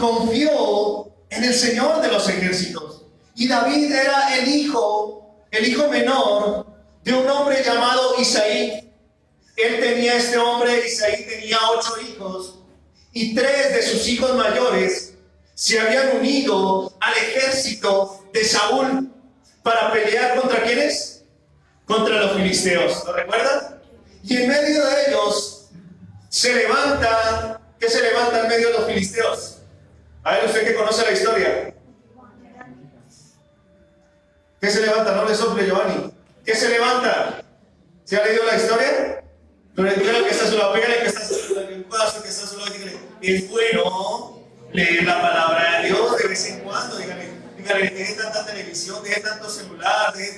confió en el Señor de los ejércitos. Y David era el hijo menor de un hombre llamado Isaí. Él tenía, este hombre, Isaí, tenía 8 hijos, y 3 de sus hijos mayores se habían unido al ejército de Saúl para pelear ¿contra quiénes? Contra los filisteos. ¿Lo recuerdan? Y en medio de ellos se levanta, ¿qué se levanta en medio de los filisteos? A ver, usted que conoce la historia. ¿Qué se levanta? No le sople, Giovanni. ¿Qué se levanta? ¿Se ha leído la historia? Dígale que está solo, pégale que está solo, que está solo, dígale. Es bueno leer la palabra de Dios de vez en cuando. Dígale, deje tanta televisión, deje tanto celular, deje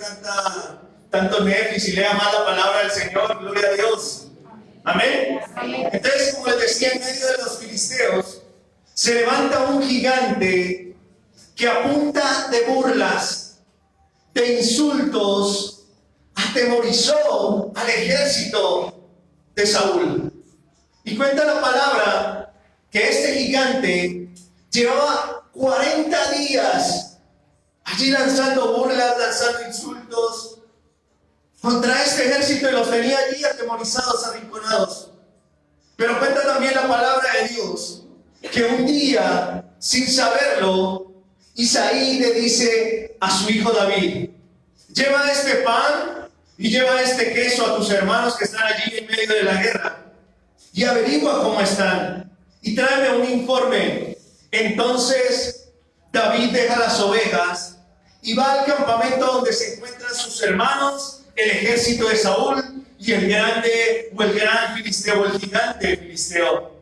tanto Netflix y lea más la palabra del Señor. Gloria a Dios. Amén. Entonces, como les decía, en medio de los filisteos se levanta un gigante que a punta de burlas, de insultos, atemorizó al ejército de Saúl. Y cuenta la palabra que este gigante llevaba 40 días allí lanzando burlas, lanzando insultos contra este ejército, y los tenía allí atemorizados, arrinconados. Pero cuenta también la palabra de Dios que un día, sin saberlo, Isaí le dice a su hijo David: lleva este pan y lleva este queso a tus hermanos que están allí en medio de la guerra, y averigua cómo están, y tráeme un informe. Entonces David deja las ovejas y va al campamento donde se encuentran sus hermanos, el ejército de Saúl y el gran filisteo, el gigante filisteo.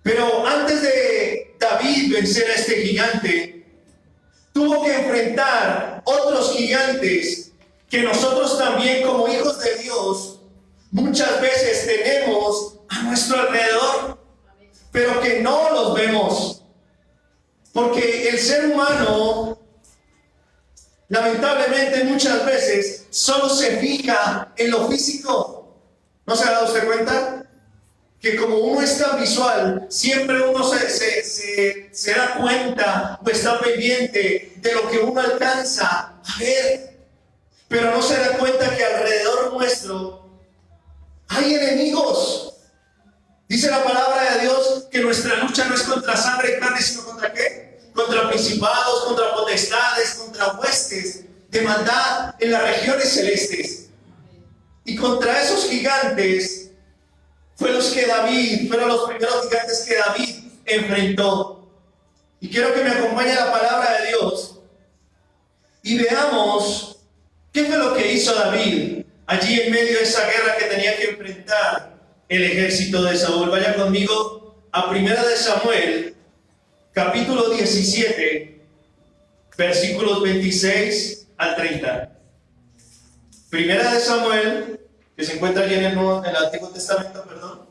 Pero antes de David vencer a este gigante, tuvo que enfrentar otros gigantes que nosotros también, como hijos de Dios, muchas veces tenemos a nuestro alrededor, pero que no los vemos. Porque el ser humano, lamentablemente, muchas veces solo se fija en lo físico. ¿No se ha dado usted cuenta? Que como uno es tan visual, siempre uno se da cuenta o está pendiente de lo que uno alcanza a ver, pero no se da cuenta que alrededor nuestro hay enemigos. Dice la palabra de Dios que nuestra lucha no es contra sangre y carne, sino contra ¿qué? Contra principados, contra potestades, contra huestes de maldad en las regiones celestes. Y contra esos gigantes fueron los primeros gigantes que David enfrentó. Y quiero que me acompañe la palabra de Dios y veamos qué fue lo que hizo David allí en medio de esa guerra que tenía que enfrentar el ejército de Saúl. Vaya conmigo a 1 de Samuel, capítulo 17, versículos 26 al 30. 1 de Samuel, que se encuentra allí en el Antiguo Testamento, perdón.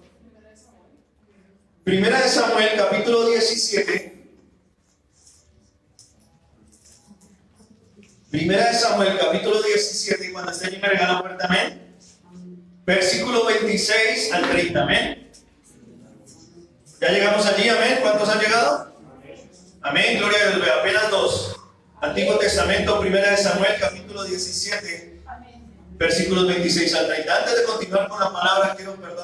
1 de Samuel, capítulo 17. 1 de Samuel, capítulo 17, y cuando esté allí me regala fuerte amén. Versículo 26 al 30, amén. ¿Ya llegamos allí, amén? ¿Cuántos han llegado? Amén, gloria a Dios, apenas 2. Antiguo Testamento, 1 de Samuel, capítulo 17. Versículos 26 al 30. Antes de continuar con la palabra,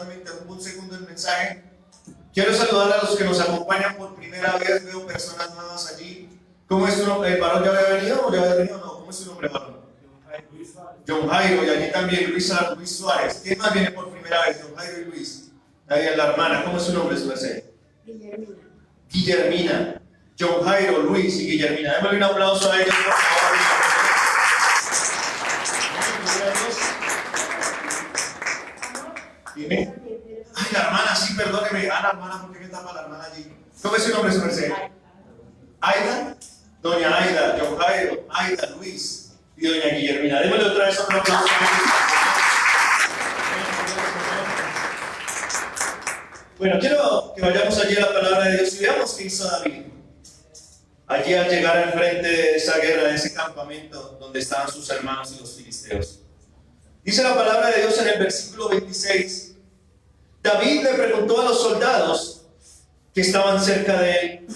me interrumpo un segundo el mensaje. Quiero saludar a los que nos acompañan por primera vez. Veo personas nuevas allí. ¿Cómo es su nombre? ¿El varón ya había venido o ya había venido? No, ¿cómo es su nombre, varón? John Jairo, y allí también Luis Suárez. ¿Quién más viene por primera vez? John Jairo y Luis. Ahí es la hermana. ¿Cómo es su nombre, su merced? Guillermina. John Jairo, Luis y Guillermina. Démosle un aplauso a ellos, por favor. Dime. Ay, la hermana, sí, perdóneme. La hermana, ¿por qué me tapa la hermana allí? ¿Cómo es su nombre, su merced? Aida. Doña Aida, John Jairo, Aida, Luis y doña Guillermina. Démosle otra vez un aplauso. Bueno, quiero que vayamos allí a la palabra de Dios y veamos qué hizo David. Allí al llegar al frente de esa guerra, de ese campamento donde estaban sus hermanos y los filisteos. Dice la palabra de Dios en el versículo 26. David le preguntó a los soldados: que estaban cerca de él.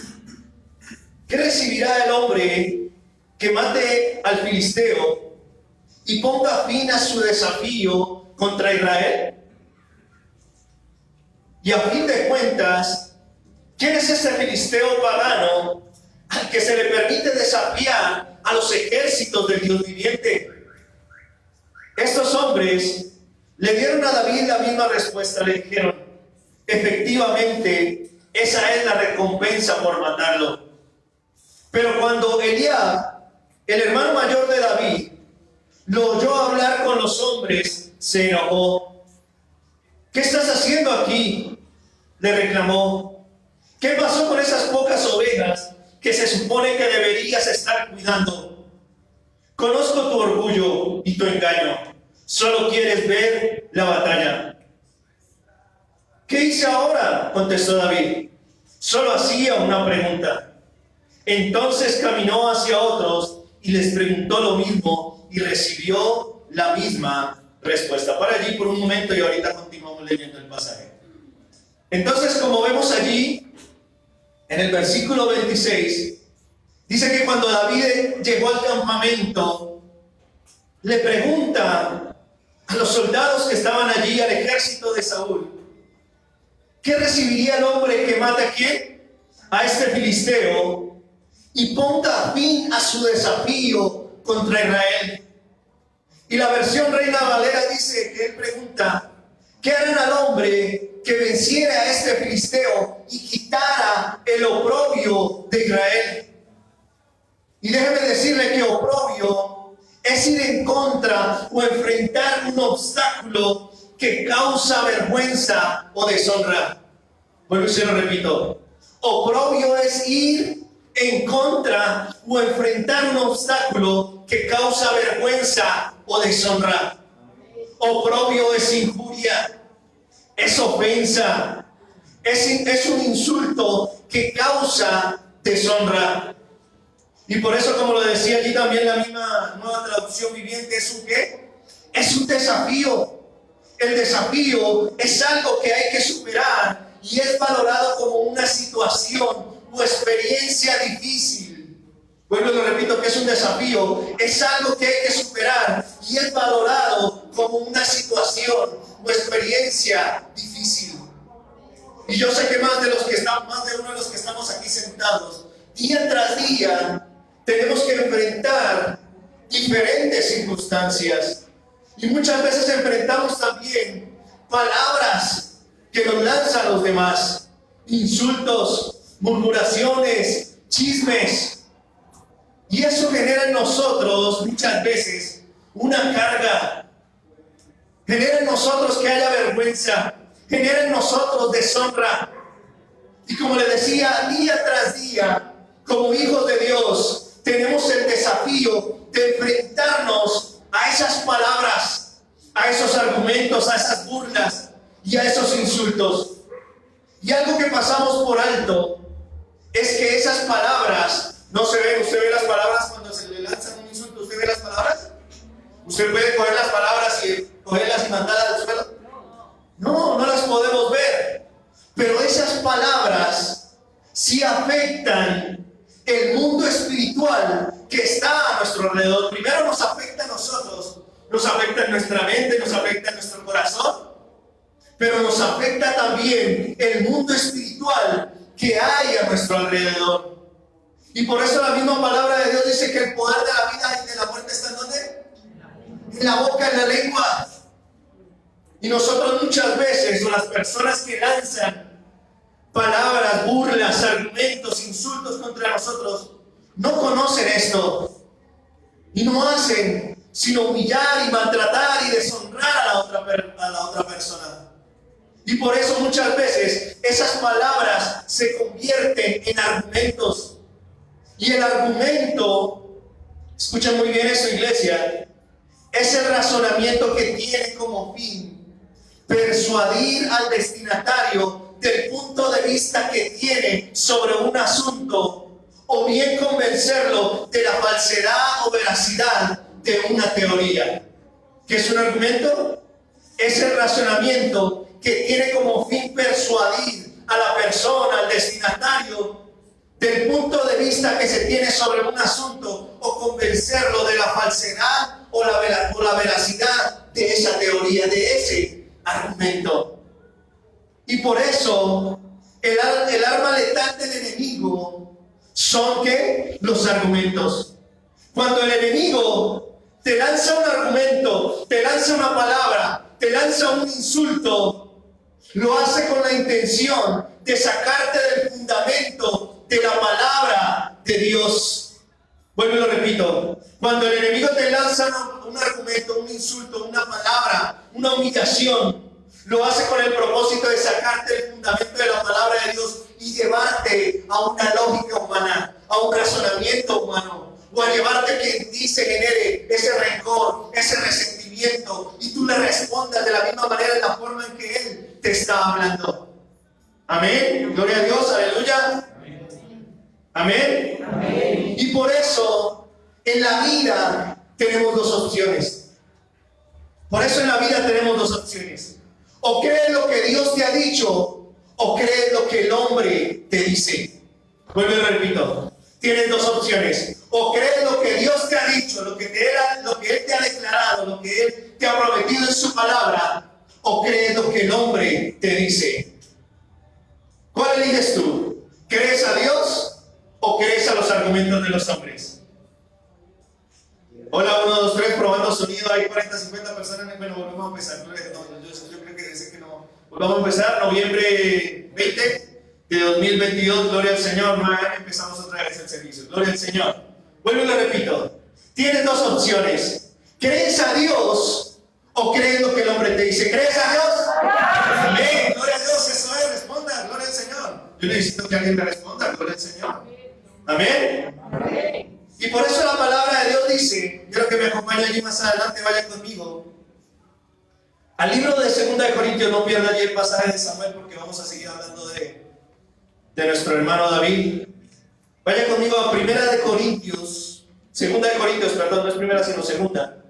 ¿Qué recibirá el hombre que mate al filisteo y ponga fin a su desafío contra Israel? Y a fin de cuentas, ¿quién es este filisteo pagano al que se le permite desafiar a los ejércitos del Dios viviente? Estos hombres le dieron a David la misma respuesta, le dijeron: efectivamente, esa es la recompensa por matarlo. Pero cuando Eliab, el hermano mayor de David, lo oyó hablar con los hombres, se enojó. ¿Qué estás haciendo aquí?, le reclamó. ¿Qué pasó con esas pocas ovejas que se supone que deberías estar cuidando? Conozco tu orgullo y tu engaño. Solo quieres ver la batalla. ¿Qué hice ahora?, contestó David. Solo hacía una pregunta. Entonces caminó hacia otros y les preguntó lo mismo y recibió la misma respuesta. Para allí por un momento y ahorita continuamos leyendo el pasaje. Entonces, como vemos allí en el versículo 26, dice que cuando David llegó al campamento, le pregunta a los soldados que estaban allí, al ejército de Saúl: ¿qué recibiría el hombre que mata a quién? A este filisteo y ponga fin a su desafío contra Israel. Y la versión Reina Valera dice que él pregunta: ¿qué harán al hombre que venciera a este filisteo y quitara el oprobio de Israel? Y déjeme decirle que oprobio es ir en contra o enfrentar un obstáculo que causa vergüenza o deshonra. Bueno, se lo repito. Oprobio es ir en contra o enfrentar un obstáculo que causa vergüenza o deshonra. Oprobio es injuria, es ofensa, es un insulto que causa deshonra. Y por eso, como lo decía allí también la misma Nueva Traducción Viviente, ¿es un qué? Es un desafío. El desafío es algo que hay que superar y es valorado como una situación o experiencia difícil. Bueno, lo repito, que es un desafío, es algo que hay que superar y es valorado como una situación o experiencia difícil. Y yo sé que más de uno de los que estamos aquí sentados, día tras día, tenemos que enfrentar diferentes circunstancias. Y muchas veces enfrentamos también palabras que nos lanzan los demás, insultos, murmuraciones, chismes. Y eso genera en nosotros muchas veces una carga. Genera en nosotros que haya vergüenza, genera en nosotros deshonra. Y como le decía, día tras día, como hijos de Dios, tenemos el desafío de enfrentarnos a esas palabras, a esos argumentos, a esas burlas y a esos insultos. Y algo que pasamos por alto es que esas palabras no se ven. ¿Usted ve las palabras cuando se le lanzan un insulto? ¿Usted ve las palabras? ¿Usted puede coger las palabras y cogerlas y mandarlas al suelo? No, no las podemos ver. Pero esas palabras sí afectan el mundo espiritual que está a nuestro alrededor. Primero nos afecta a nosotros, nos afecta en nuestra mente, nos afecta en nuestro corazón, pero nos afecta también el mundo espiritual que hay a nuestro alrededor. Y por eso la misma palabra de Dios dice que el poder de la vida y de la muerte está ¿en dónde? En la boca, en la lengua. Y nosotros muchas veces, o las personas que lanzan palabras, burlas, argumentos, insultos contra nosotros, no conocen esto y no hacen sino humillar y maltratar y deshonrar a la otra persona. Y por eso muchas veces esas palabras se convierten en argumentos. Y el argumento, escuchen muy bien eso, iglesia, es el razonamiento que tiene como fin persuadir al destinatario del punto de vista que tiene sobre un asunto, o bien convencerlo de la falsedad o veracidad de una teoría. ¿Qué es un argumento? Es el razonamiento que tiene como fin persuadir a la persona, al destinatario, del punto de vista que se tiene sobre un asunto o convencerlo de la falsedad o la veracidad de esa teoría, de ese argumento. Y por eso el arma letal del enemigo son ¿qué? Los argumentos. Cuando el enemigo te lanza un argumento, te lanza una palabra, te lanza un insulto, lo hace con la intención de sacarte del fundamento de la palabra de Dios. Vuelvo y lo repito. Cuando el enemigo te lanza un argumento, un insulto, una palabra, una humillación, lo hace con el propósito de sacarte del fundamento de la palabra de Dios y llevarte a una lógica humana, a un razonamiento humano, o a llevarte a que en ti se genere ese rencor, ese resentimiento, y tú le respondas de la misma manera, en la forma en que Él te está hablando. Amén. Gloria a Dios. Aleluya. Amén. Amén. Y por eso en la vida tenemos dos opciones. Por eso en la vida tenemos dos opciones. O crees lo que Dios te ha dicho, o crees lo que el hombre te dice. Vuelvo y repito. Tienes dos opciones. O crees lo que Dios te ha dicho, lo que Él te ha declarado, lo que Él te ha prometido en su palabra, o crees lo que el hombre te dice. ¿Cuál eliges tú? ¿Crees a Dios o crees a los argumentos de los hombres? Hola, 1, 2, 3, probando sonido. Hay 40, 50 personas. Bueno, volvemos a empezar. Yo creo que debe que no. Volvamos a empezar. Noviembre 20 de 2022. Gloria al Señor. Empezamos otra vez el servicio. Gloria al Señor. Vuelvo y lo repito. Tienes dos opciones. ¿Crees a Dios o crees lo que el hombre te dice? ¿Crees a Dios? Amén. Gloria a Dios. Eso es. Responda. Gloria al Señor. Yo necesito que alguien me responda. Gloria al Señor. Amén. Amén. Y por eso la palabra de Dios dice, quiero que me acompañe allí más adelante, vaya conmigo al libro de 2 de Corintios. No pierda allí el pasaje de Samuel, porque vamos a seguir hablando de nuestro hermano David. Vaya conmigo a 2 de Corintios, perdón, no es primera sino segunda.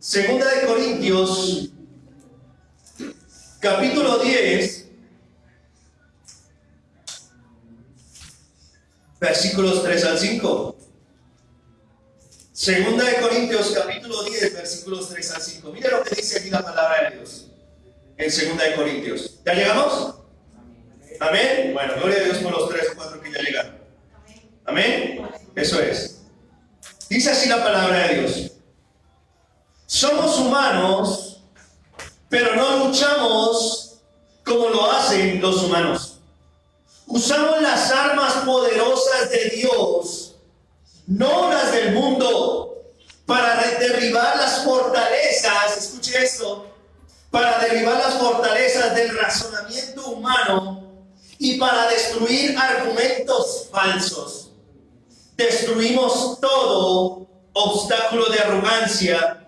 2 de Corintios, capítulo 10, versículos 3 al 5. 2 de Corintios, capítulo 10, versículos 3 al 5. Mire lo que dice aquí la palabra de Dios en 2 de Corintios. ¿Ya llegamos? Amén. Bueno, gloria a Dios por los 3 o 4 que ya llegaron. Amén. Eso es. Dice así la palabra de Dios. Somos humanos, pero no luchamos como lo hacen los humanos. Usamos las armas poderosas de Dios, no las del mundo, para derribar las fortalezas, escuche esto, para derribar las fortalezas del razonamiento humano y para destruir argumentos falsos. Destruimos todo obstáculo de arrogancia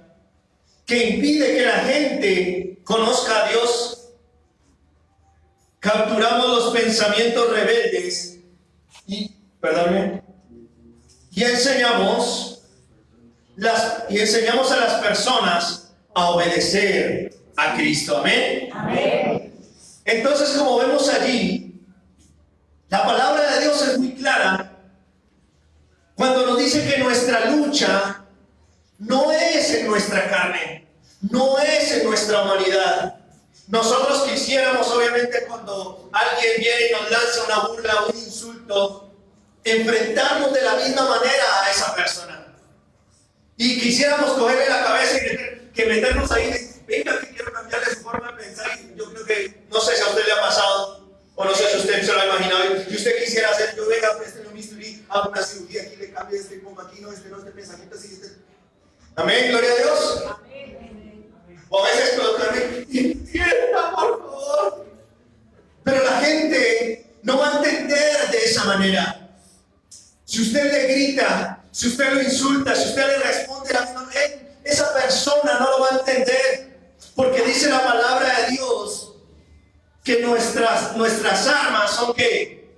que impide que la gente conozca a Dios. Capturamos los pensamientos rebeldes y enseñamos a las personas a obedecer a Cristo. Amén. Amén. Entonces, como vemos allí, la palabra de Dios es muy clara cuando nos dice que nuestra lucha no es en nuestra carne, no es en nuestra humanidad. Nosotros quisiéramos, obviamente, cuando alguien viene y nos lanza una burla, un insulto, enfrentarnos de la misma manera a esa persona. Y quisiéramos cogerle la cabeza y meternos ahí, venga, que quiero cambiarle su forma de pensar. Y yo creo que, no sé si a usted le ha pasado, o no sé si usted se lo ha imaginado, y usted quisiera hacer, yo venga, présteme un bisturí, hago una cirugía, aquí le cambio este, pongo aquí, no, este pensamiento así, este. Amén, gloria a Dios. O a veces colocarme, entienda, por favor. Pero la gente no va a entender de esa manera. Si usted le grita, si usted lo insulta, si usted le responde la misma manera, esa persona no lo va a entender. Porque dice la palabra de Dios que nuestras armas son ¿qué?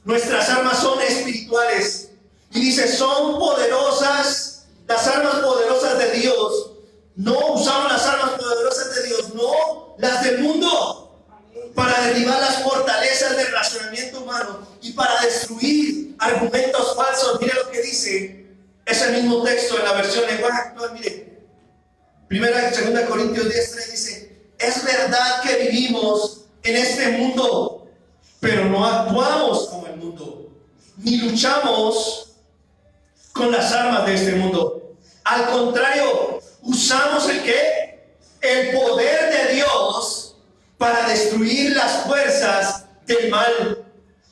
Nuestras armas son espirituales. Y dice, son poderosas, las armas poderosas de Dios. No usamos las armas poderosas de Dios, no las del mundo, para derribar las fortalezas del razonamiento humano y para destruir argumentos falsos. Mire lo que dice ese mismo texto en la versión lenguaje actual. Mire, 2 Corintios 10:3 dice: es verdad que vivimos en este mundo, pero no actuamos como el mundo, ni luchamos con las armas de este mundo. Al contrario, usamos ¿el qué? El poder de Dios para destruir las fuerzas del mal,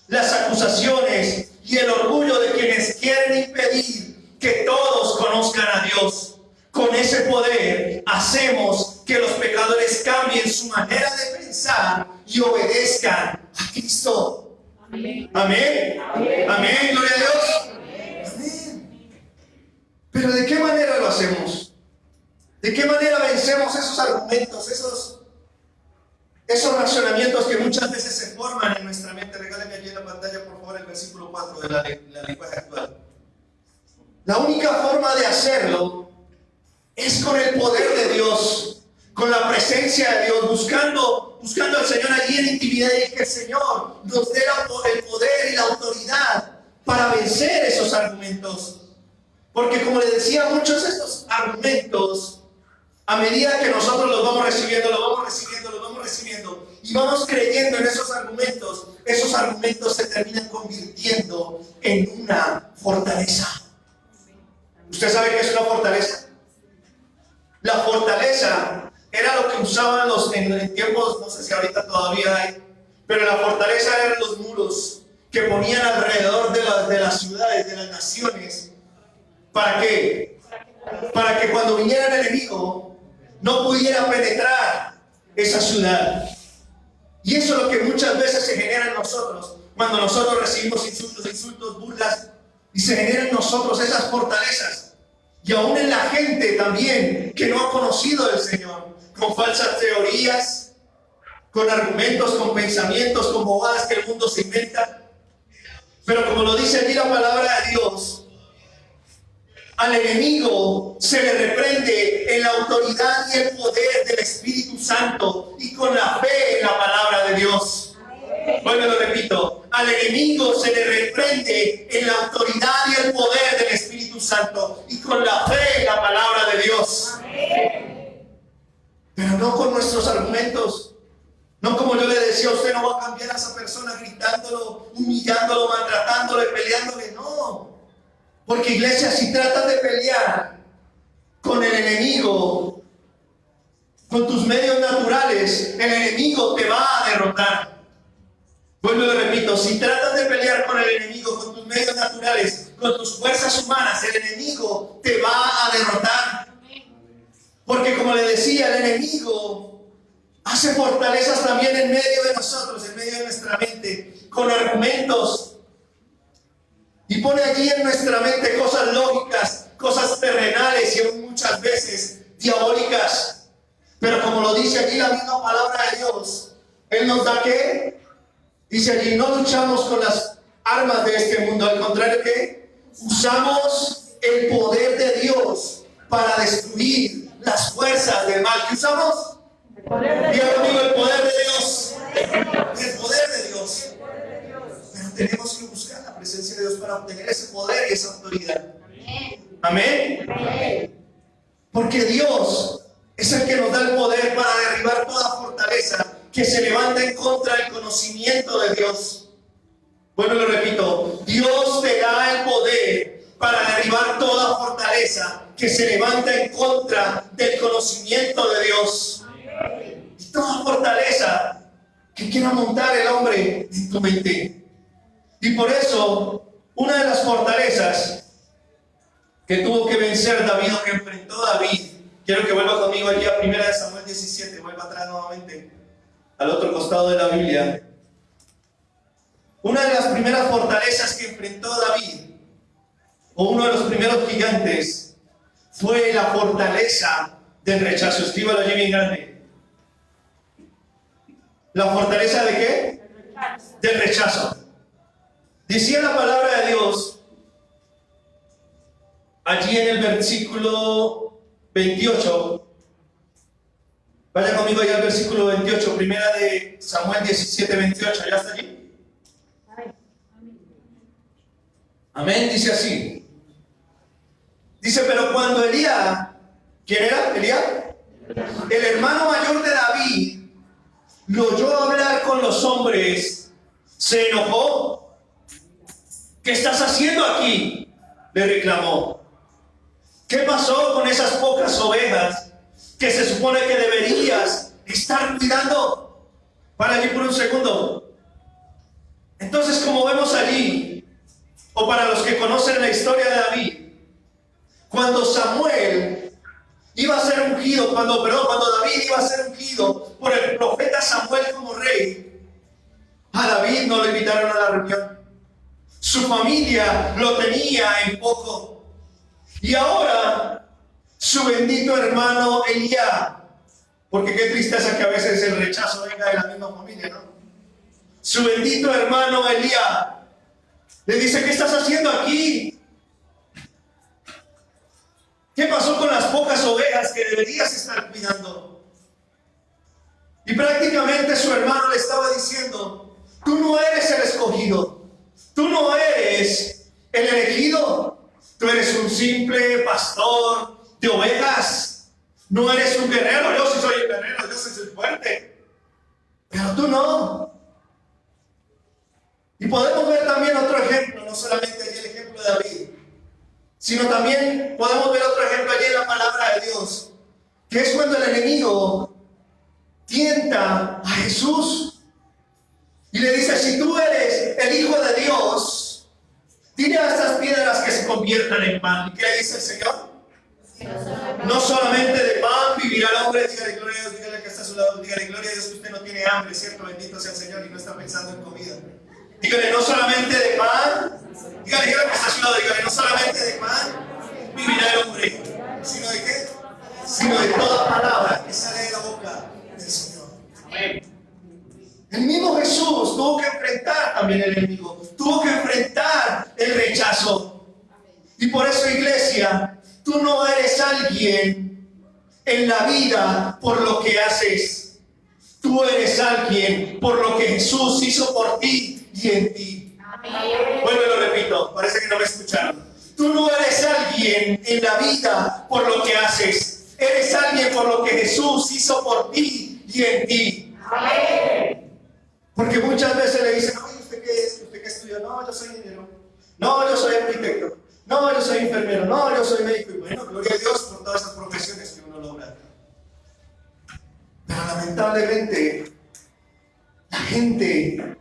las acusaciones y el orgullo de quienes quieren impedir que todos conozcan a Dios. Con ese poder hacemos que los pecadores cambien su manera de pensar y obedezcan a Cristo. Amén. Amén. Amén. Amén. Gloria a Dios. Amén. Pero ¿de qué manera lo hacemos? ¿De qué manera vencemos esos argumentos, esos razonamientos que muchas veces se forman en nuestra mente? Regálame allí en la pantalla, por favor, el versículo 4 de la lenguaje actual. La única forma de hacerlo es con el poder de Dios, con la presencia de Dios, buscando al Señor allí en intimidad, y que el Señor nos dé el poder y la autoridad para vencer esos argumentos. Porque como les decía, muchos de estos argumentos, a medida que nosotros los vamos recibiendo y vamos creyendo en esos argumentos se terminan convirtiendo en una fortaleza. ¿Usted sabe qué es una fortaleza? La fortaleza era lo que usaban en tiempos, no sé si ahorita todavía hay, pero la fortaleza eran los muros que ponían alrededor de las ciudades, de las naciones. ¿Para qué? Para que cuando viniera el enemigo no pudiera penetrar esa ciudad. Y eso es lo que muchas veces se genera en nosotros cuando nosotros recibimos insultos, burlas, y se generan en nosotros esas fortalezas. Y aún en la gente también que no ha conocido del Señor, con falsas teorías, con argumentos, con pensamientos, con bobadas que el mundo se inventa. Pero como lo dice aquí la palabra de Dios, al enemigo se le reprende en la autoridad y el poder del Espíritu Santo y con la fe en la palabra de Dios. Hoy me lo repito: al enemigo se le reprende en la autoridad y el poder del Espíritu Santo y con la fe en la palabra de Dios. Pero no con nuestros argumentos. No como yo le decía, usted no va a cambiar a esa persona gritándolo, humillándolo, maltratándolo y peleándole. No. Porque, iglesia, si tratas de pelear con el enemigo, con tus medios naturales, el enemigo te va a derrotar. Vuelvo y lo repito: si tratas de pelear con el enemigo, con tus medios naturales, con tus fuerzas humanas, el enemigo te va a derrotar. Porque, como le decía, el enemigo hace fortalezas también en medio de nosotros, en medio de nuestra mente, con argumentos. Y pone allí en nuestra mente cosas lógicas, cosas terrenales y aún muchas veces diabólicas. Pero como lo dice aquí la misma palabra de Dios, Él nos da ¿qué? Dice allí: no luchamos con las armas de este mundo, al contrario, ¿qué? Usamos el poder de Dios para destruir las fuerzas del mal. ¿Qué usamos? El poder de Dios. Diga conmigo: el poder de Dios. El poder de Dios. Pero tenemos que buscar la presencia de Dios para obtener ese poder y esa autoridad. Amén. Amén. Porque Dios es el que nos da el poder para derribar toda fortaleza que se levanta en contra del conocimiento de Dios. Bueno, lo repito: Dios te da el poder para derribar toda fortaleza que se levanta en contra del conocimiento de Dios. Y toda fortaleza que quiera montar el hombre en tu mente. Y por eso, una de las fortalezas que tuvo que vencer David, o que enfrentó David, quiero que vuelva conmigo allí a 1 Samuel 17, vuelva atrás nuevamente, al otro costado de la Biblia. Una de las primeras fortalezas que enfrentó David, o uno de los primeros gigantes, fue la fortaleza del rechazo. Escríbalo allí bien grande. ¿La fortaleza de qué? Del rechazo. Decía la palabra de Dios allí en el versículo 28: Vaya conmigo allá al versículo 28, primera de Samuel 17, 28. ¿Ya está allí? Amén, dice así. Dice, pero cuando Elías, ¿quién era? Elías, el hermano mayor de David, lo oyó hablar con los hombres, se enojó. ¿Qué estás haciendo aquí?, le reclamó. ¿Qué pasó con esas pocas ovejas que se supone que deberías estar cuidando? Para allí por un segundo. Entonces, como vemos allí, o para los que conocen la historia de David, cuando Samuel iba a ser ungido, cuando David iba a ser ungido por el profeta Samuel como rey, a David no lo invitaron a la reunión. Su familia lo tenía en poco. Y ahora, su bendito hermano Elías, porque qué tristeza que a veces el rechazo venga de la misma familia, ¿no? Su bendito hermano Elías le dice, ¿qué estás haciendo aquí? ¿Qué pasó con las pocas ovejas que deberías estar cuidando? Y prácticamente su hermano le estaba diciendo, tú no eres el escogido, tú no eres el elegido, tú eres un simple pastor de ovejas, no eres un guerrero. Yo sí soy el guerrero, yo soy el fuerte, pero tú no. Y podemos ver también otro ejemplo, no solamente allí el ejemplo de David, sino también podemos ver otro ejemplo allí en la palabra de Dios, que es cuando el enemigo tienta a Jesús y le dice, si tú eres el Hijo de Dios, dile a estas piedras que se conviertan en pan. ¿Y qué le dice el Señor? No solamente de pan vivirá el hombre. Dígale gloria a Dios, dígale que está a su lado, dígale gloria a Dios que usted no tiene hambre, ¿cierto? Bendito sea el Señor, y no está pensando en comida. Dígale, no solamente de pan, dígale que está a su lado, dígale, no solamente de pan vivirá el hombre, sino de qué, sino de toda palabra que sale de la boca del Señor. Amén. El mismo Jesús tuvo que enfrentar también el enemigo, tuvo que enfrentar el rechazo. Y por eso, iglesia, tú no eres alguien en la vida por lo que haces. Tú eres alguien por lo que Jesús hizo por ti y en ti. Vuelvo y lo repito, parece que no me escucharon. Tú no eres alguien en la vida por lo que haces. Eres alguien por lo que Jesús hizo por ti y en ti. Porque muchas veces le dicen, oye, ¿usted qué es? ¿Usted qué estudió? No, yo soy ingeniero. No, yo soy arquitecto. No, yo soy enfermero. No, yo soy médico. Y bueno, gloria a Dios por todas esas profesiones que uno logra. Pero lamentablemente, la gente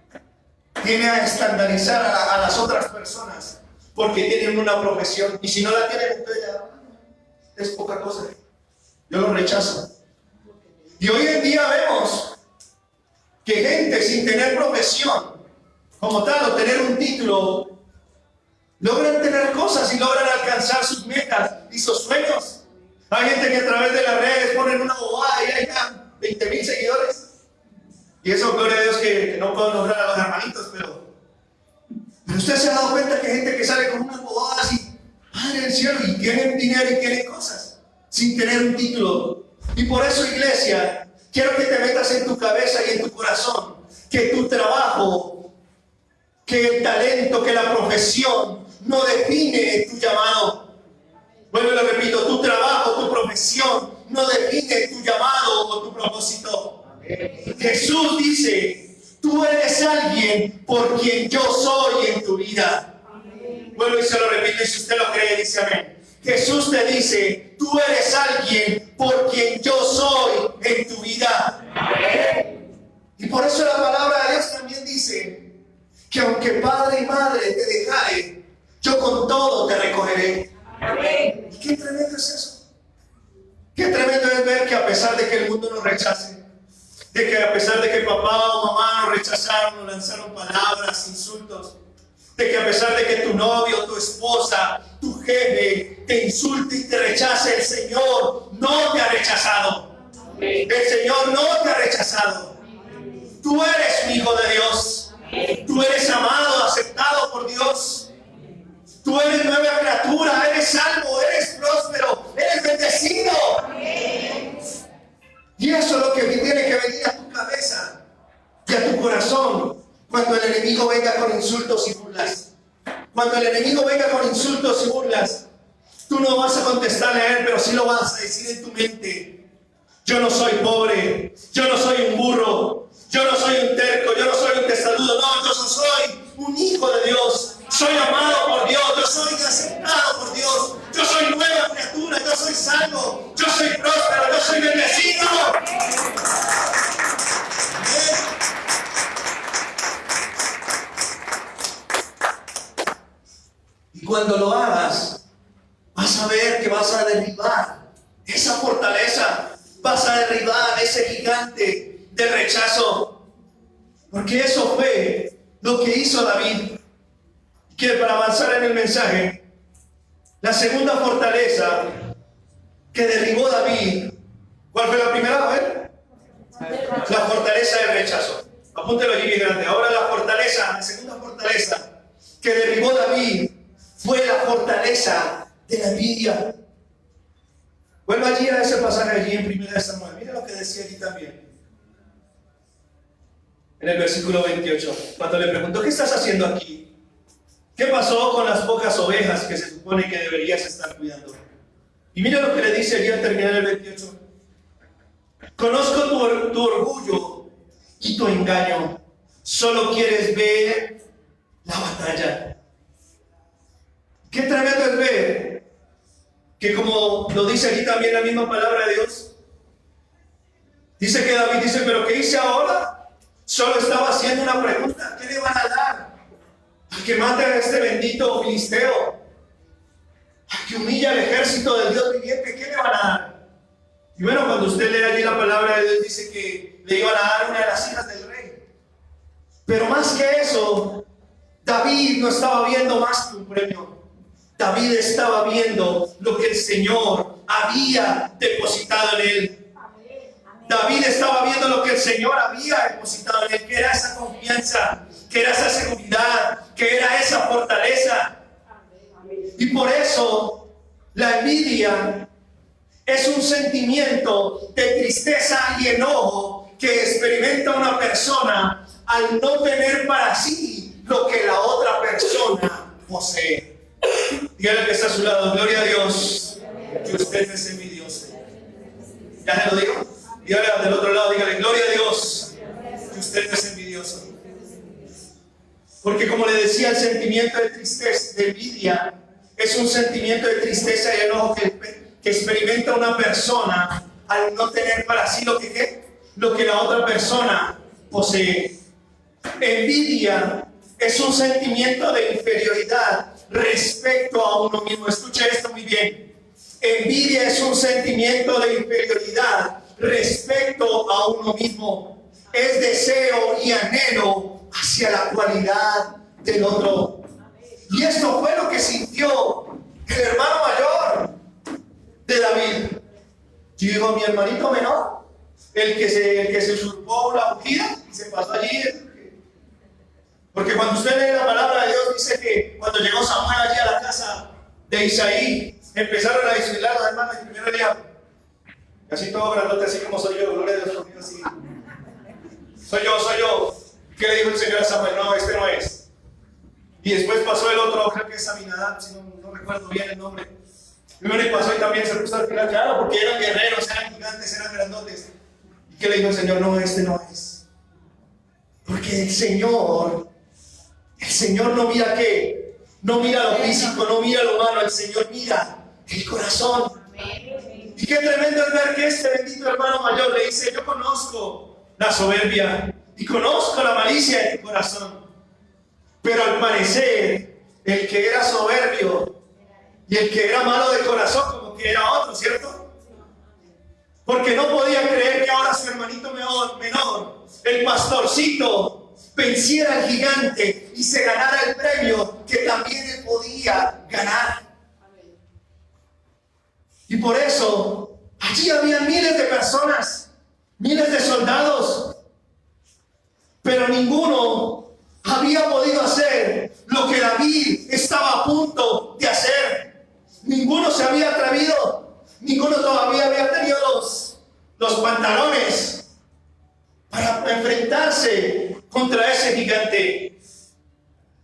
tiene a estandarizar a las otras personas porque tienen una profesión. Y si no la tienen, entonces ya es poca cosa. Yo lo rechazo. Y hoy en día vemos que gente sin tener profesión como tal o tener un título logran tener cosas y logran alcanzar sus metas y sus sueños. Hay gente que a través de las redes ponen una bobada y hay ya 20,000 seguidores. Y eso, gloria a Dios, que no puedo nombrar a los hermanitos, pero usted se ha dado cuenta que hay gente que sale con unas bobadas y, Padre del cielo, y tienen dinero y tienen cosas sin tener un título. Y por eso, iglesia, quiero que te metas en tu cabeza y en tu corazón que tu trabajo, que el talento, que la profesión no define tu llamado. Bueno, lo repito, tu trabajo, tu profesión no define tu llamado o tu propósito. Jesús dice, tú eres alguien por quien yo soy en tu vida. Bueno, y se lo repito, y si usted lo cree, dice amén. Jesús te dice, tú eres alguien por quien yo soy en tu vida. Y por eso la palabra de Dios también dice que aunque padre y madre te dejare, yo con todo te recogeré. ¿Y qué tremendo es eso? Qué tremendo es ver que a pesar de que el mundo nos rechace, de que a pesar de que papá o mamá nos rechazaron, nos lanzaron palabras, insultos, de que a pesar de que tu novio, tu esposa, tu jefe te insulte y te rechace, el Señor no te ha rechazado. El Señor no te ha rechazado. Tú eres un hijo de Dios. Tú eres amado, aceptado por Dios. Tú eres nueva criatura, eres salvo, eres próspero, eres bendecido. Y es eso es lo que tiene que venir a tu cabeza y a tu corazón cuando el enemigo venga con insultos y burlas. Cuando el enemigo venga con insultos y burlas, tú no vas a contestarle a él, pero sí lo vas a decir en tu mente. Yo no soy pobre, yo no soy un burro, yo no soy un terco, yo no soy un testarudo, no, yo soy un hijo de Dios, soy amado por Dios, yo soy aceptado por Dios, yo soy nueva criatura, yo soy salvo, yo soy próspero, yo soy bendecido. Y cuando lo hagas, vas a ver que vas a derribar esa fortaleza, vas a derribar ese gigante de rechazo, porque eso fue lo que hizo David. Que para avanzar en el mensaje, la segunda fortaleza que derribó David, ¿cuál fue la primera? A ver, la fortaleza del rechazo. Apúntelo allí bien grande. Ahora la segunda fortaleza que derribó David fue la fortaleza de la envidia. Vuelva allí a ese pasaje allí en 1 Samuel. Mira lo que decía allí también. En el versículo 28, cuando le preguntó, ¿qué estás haciendo aquí? ¿Qué pasó con las pocas ovejas que se supone que deberías estar cuidando? Y mira lo que le dice allí al terminar el 28. Conozco tu orgullo y tu engaño. Solo quieres ver la batalla. Qué tremendo es ver que, como lo dice aquí también la misma palabra de Dios, dice que David dice, pero ¿qué hice ahora? Solo estaba haciendo una pregunta. ¿Qué le van a dar al que mate a este bendito filisteo? Al que humilla al ejército del Dios viviente, ¿qué le van a dar? Y bueno, cuando usted lee allí la palabra de Dios, dice que le iban a dar una de las hijas del rey. Pero más que eso, David no estaba viendo más que un premio. David estaba viendo lo que el Señor había depositado en él. David estaba viendo lo que el Señor había depositado en él, que era esa confianza, que era esa seguridad, que era esa fortaleza. Y por eso la envidia es un sentimiento de tristeza y enojo que experimenta una persona al no tener para sí lo que la otra persona posee. Dígale que está a su lado, gloria a Dios, que usted es envidioso. ¿Ya se lo digo? Dígale del otro lado, dígale, gloria a Dios, que usted es envidioso. Porque como le decía, el sentimiento de tristeza, de envidia, es un sentimiento de tristeza y enojo que experimenta una persona al no tener para sí lo que la otra persona posee. Envidia es un sentimiento de inferioridad respecto a uno mismo. Escucha esto muy bien. Envidia es un sentimiento de inferioridad respecto a uno mismo. Es deseo y anhelo hacia la cualidad del otro. Y esto fue lo que sintió el hermano mayor de David. Yo digo, mi hermanito menor, el que se usurpó la ungida y se pasó allí. Porque cuando usted lee la palabra de Dios, dice que cuando llegó Samuel allí a la casa de Isaí, empezaron a disfrutar las hermanas el primer día. Casi todo grandote, así como soy yo, gloria a Dios, conmigo así. Soy yo. ¿Qué le dijo el Señor a Samuel? No, este no es. Y después pasó el otro, creo que es Aminadab, si no recuerdo bien el nombre. Primero y pasó y también se puso al final, claro, porque eran guerreros, eran gigantes, eran grandotes. ¿Y qué le dijo el Señor? No, este no es. Porque el Señor no mira qué, no mira lo físico, no mira lo humano, el Señor mira el corazón. Y qué tremendo es ver que este bendito hermano mayor le dice, yo conozco la soberbia y conozco la malicia de tu corazón. Pero al parecer, el que era soberbio y el que era malo de corazón, como que era otro, ¿cierto? Porque no podía creer que ahora su hermanito menor, el pastorcito, venciera al gigante y se ganara el premio que también él podía ganar. Y por eso, allí había miles de personas, miles de soldados, pero ninguno había podido hacer lo que David estaba a punto de hacer. Ninguno se había atrevido, ninguno todavía había tenido los pantalones para enfrentarse contra ese gigante.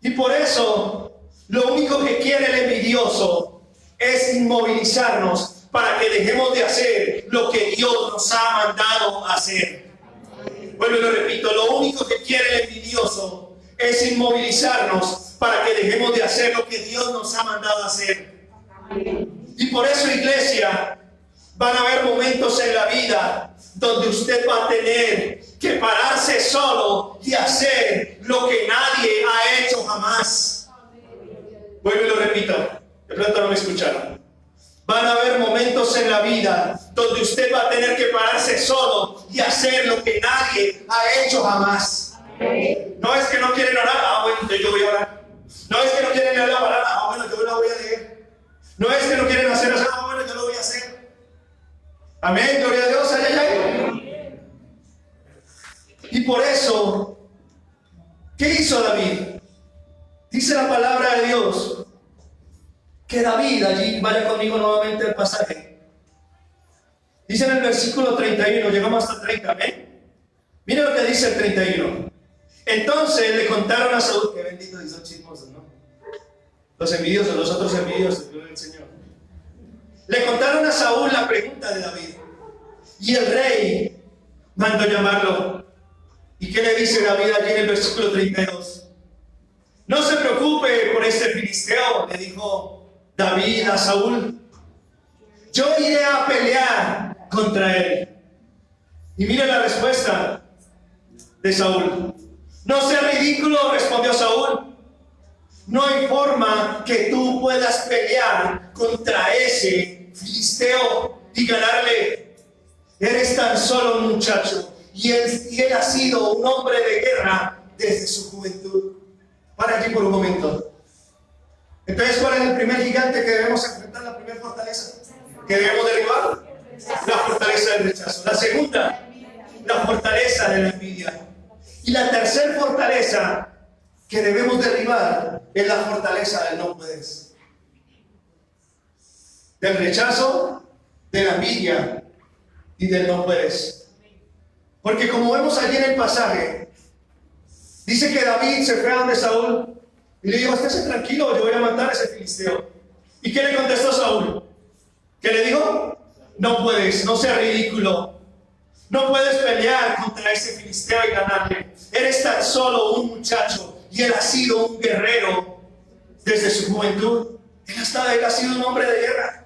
Y por eso, lo único que quiere el envidioso es inmovilizarnos para que dejemos de hacer lo que Dios nos ha mandado hacer. Vuelvo y lo repito, lo único que quiere el envidioso es inmovilizarnos para que dejemos de hacer lo que Dios nos ha mandado hacer. Y por eso, iglesia, van a haber momentos en la vida donde usted va a tener que pararse solo y hacer lo que nadie ha hecho jamás. Vuelvo y lo repito, de pronto no me escucharon. Van a haber momentos en la vida donde usted va a tener que pararse solo y hacer lo que nadie ha hecho jamás. No es que no quieren orar, bueno, entonces yo voy a orar. No es que no quieren leer la palabra, bueno, yo la voy a leer. No es que no quieren hacer eso, bueno, yo lo voy a hacer. Amén, gloria a Dios, ay, ay. Y por eso, ¿qué hizo David? Dice la palabra de Dios que David, allí vaya conmigo nuevamente el pasaje, dice en el versículo 31, llegamos hasta el 30, amén. Mira lo que dice el 31. Entonces le contaron a Saúl, que bendito y son chismosos, ¿no? Los envidiosos, los otros envidiosos, gloria al Señor. Le contaron a Saúl la pregunta de David. Y el rey mandó llamarlo. ¿Y qué le dice David allí en el versículo 32? No se preocupe por este filisteo, le dijo David a Saúl. Yo iré a pelear contra él. Y mire la respuesta de Saúl. No sea ridículo, respondió Saúl. No hay forma que tú puedas pelear contra ese filisteo y ganarle. Eres tan solo un muchacho y él ha sido un hombre de guerra desde su juventud. Para allí por un momento. Entonces, ¿cuál es el primer gigante que debemos enfrentar? La primera fortaleza que debemos derribar. La fortaleza del rechazo. La segunda, la fortaleza de la envidia. Y la tercera fortaleza que debemos derribar es la fortaleza del no puedes. Del rechazo, de la envidia y del no puedes. Porque como vemos allí en el pasaje, dice que David se fue a donde Saúl y le dijo, estése tranquilo, yo voy a matar a ese filisteo. ¿Y qué le contestó Saúl? ¿Qué le dijo? No puedes, no seas ridículo. No puedes pelear contra ese filisteo y ganarle. Eres tan solo un muchacho y él ha sido un guerrero desde su juventud. Él ha sido un hombre de guerra.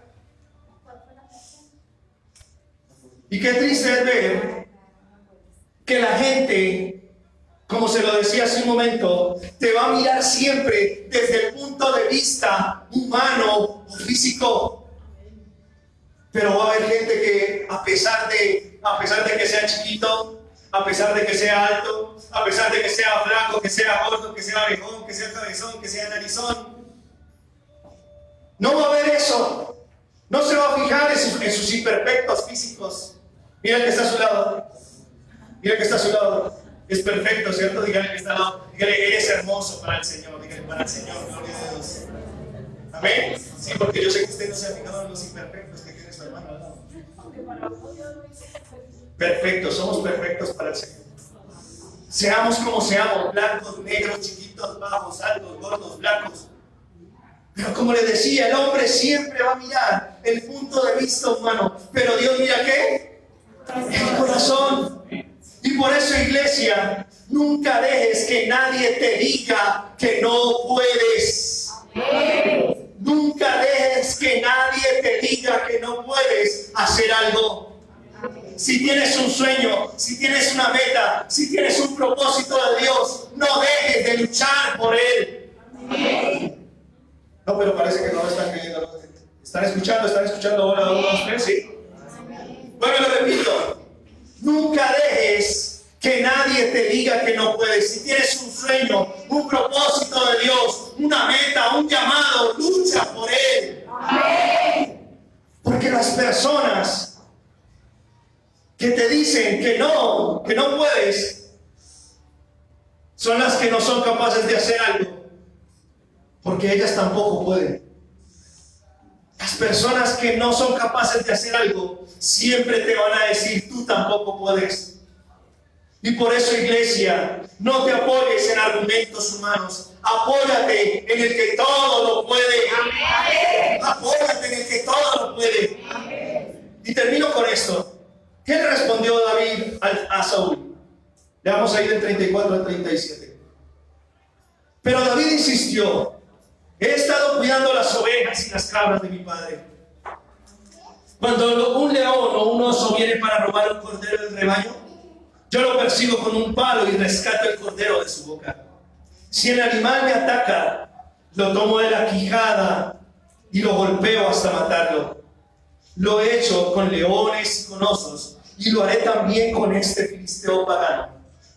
Y qué triste es ver que la gente, como se lo decía hace un momento, te va a mirar siempre desde el punto de vista humano o físico. Pero va a haber gente que a pesar de que sea chiquito, a pesar de que sea alto, a pesar de que sea flaco, que sea gordo, que sea orejón, que sea cabezón, que sea narizón, no va a ver eso. No se va a fijar en sus imperfectos físicos. Mira el que está a su lado. Mira el que está a su lado. Es perfecto, ¿cierto? Dígale que está al lado. Dígale, eres hermoso para el Señor. Dígale, para el Señor, gloria a Dios. Amén. Sí, porque yo sé que usted no se ha fijado en los imperfectos que tiene su hermano al lado. Perfectos, somos perfectos para el Señor. Seamos como seamos, blancos, negros, chiquitos, bajos, altos, gordos, blancos. Pero como les decía, el hombre siempre va a mirar el punto de vista humano. Pero Dios mira ¿qué? El corazón. Y por eso, iglesia, nunca dejes que nadie te diga que no puedes. Nunca dejes que nadie te diga que no puedes hacer algo. Si tienes un sueño, si tienes una meta, si tienes un propósito de Dios, no dejes de luchar por él. No, pero parece que no lo están creyendo. ¿Están escuchando ahora? 1, 2, 3, ¿sí? Bueno, lo repito. Nunca dejes que nadie te diga que no puedes. Si tienes un sueño, un propósito de Dios, una meta, un llamado, lucha por él. Porque las personas que te dicen que no puedes, son las que no son capaces de hacer algo. Porque ellas tampoco pueden. Las personas que no son capaces de hacer algo siempre te van a decir, tú tampoco puedes. Y por eso, iglesia, no te apoyes en argumentos humanos. Apóyate en el que todo lo puede. Amén. Apóyate en el que todo lo puede. Amén. Y termino con esto. ¿Qué le respondió David a Saúl? Le vamos a ir del 34 al 37. Pero David insistió: he estado cuidando las ovejas y las cabras de mi padre. Cuando un león o un oso viene para robar un cordero del rebaño, yo lo persigo con un palo y rescato el cordero de su boca. Si el animal me ataca, lo tomo de la quijada y lo golpeo hasta matarlo. Lo he hecho con leones y con osos, y lo haré también con este filisteo pagano,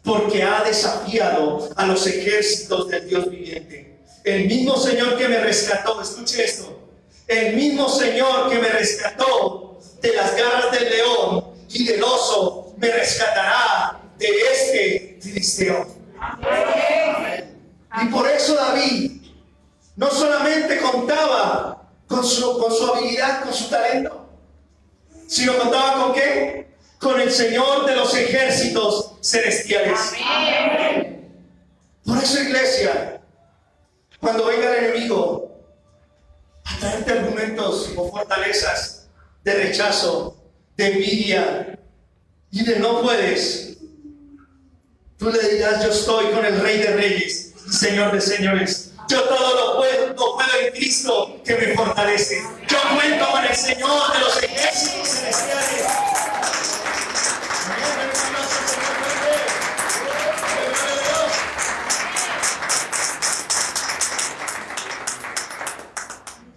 porque ha desafiado a los ejércitos del Dios viviente. El mismo Señor que me rescató, escuche esto, el mismo Señor que me rescató de las garras del león y del oso, me rescatará de este filisteo. Amén. Y por eso David no solamente contaba con su habilidad, con su talento, sino contaba ¿con qué? Con el Señor de los ejércitos celestiales. Amén. Por eso, iglesia, cuando venga el enemigo a traerte argumentos o fortalezas de rechazo, de envidia y de no puedes, tú le dirás: yo estoy con el Rey de Reyes y Señor de Señores. Yo todo lo puedo en Cristo que me fortalece. Yo cuento con el Señor de los ejércitos celestiales.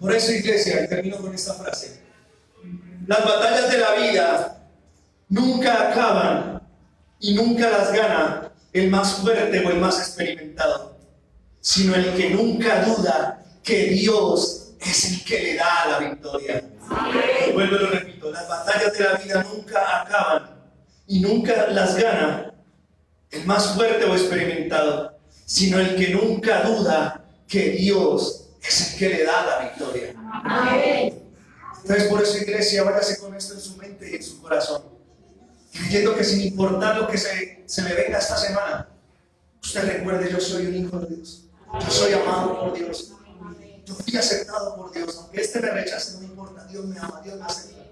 Por eso, iglesia, y termino con esta frase: las batallas de la vida nunca acaban y nunca las gana el más fuerte o el más experimentado, sino el que nunca duda que Dios es el que le da la victoria. Vuelvo y lo repito: las batallas de la vida nunca acaban y nunca las gana el más fuerte o experimentado, sino el que nunca duda que Dios es el que le da la victoria. Amén. Entonces, por eso, iglesia, váyase con esto en su mente y en su corazón, creyendo que sin importar lo que se le venga esta semana, usted recuerde: yo soy un hijo de Dios, yo soy amado por Dios, yo fui aceptado por Dios. Aunque este me rechace, no me importa, Dios me ama, Dios me acepta.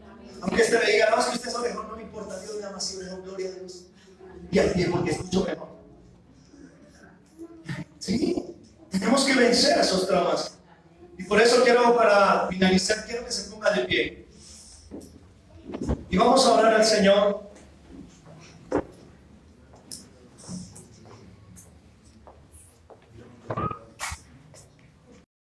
Aunque este me diga: no, es que usted es orejón, no me importa, Dios me ama, siempre doy gloria a Dios. Y al tiempo que escucho mejor. Sí, tenemos que vencer esos traumas. Y por eso quiero, para finalizar, quiero que se ponga de pie. Y vamos a orar al Señor.